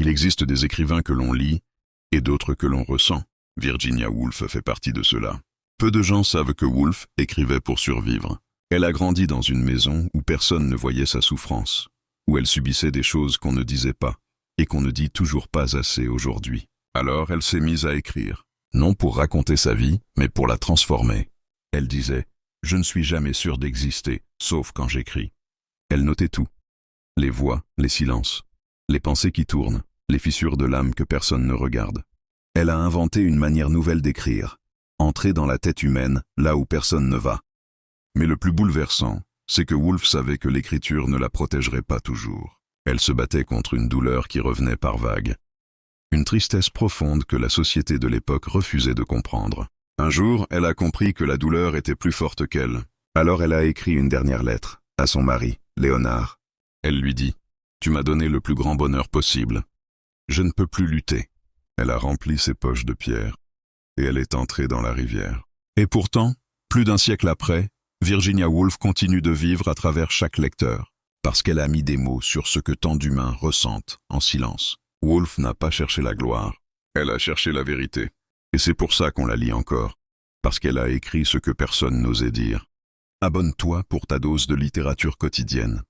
Il existe des écrivains que l'on lit et d'autres que l'on ressent. Virginia Woolf fait partie de ceux-là. Peu de gens savent que Woolf écrivait pour survivre. Elle a grandi dans une maison où personne ne voyait sa souffrance, où elle subissait des choses qu'on ne disait pas, et qu'on ne dit toujours pas assez aujourd'hui. Alors elle s'est mise à écrire, non pour raconter sa vie, mais pour la transformer. Elle disait « Je ne suis jamais sûre d'exister, sauf quand j'écris ». Elle notait tout. Les voix, les silences, les pensées qui tournent, les fissures de l'âme que personne ne regarde. Elle a inventé une manière nouvelle d'écrire, entrer dans la tête humaine là où personne ne va. Mais le plus bouleversant, c'est que Woolf savait que l'écriture ne la protégerait pas toujours. Elle se battait contre une douleur qui revenait par vagues. Une tristesse profonde que la société de l'époque refusait de comprendre. Un jour, elle a compris que la douleur était plus forte qu'elle. Alors elle a écrit une dernière lettre, à son mari, Léonard. Elle lui dit « Tu m'as donné le plus grand bonheur possible. Je ne peux plus lutter. » Elle a rempli ses poches de pierre, et elle est entrée dans la rivière. Et pourtant, plus d'un siècle après, Virginia Woolf continue de vivre à travers chaque lecteur, parce qu'elle a mis des mots sur ce que tant d'humains ressentent en silence. Woolf n'a pas cherché la gloire, elle a cherché la vérité. Et c'est pour ça qu'on la lit encore, parce qu'elle a écrit ce que personne n'osait dire. Abonne-toi pour ta dose de littérature quotidienne.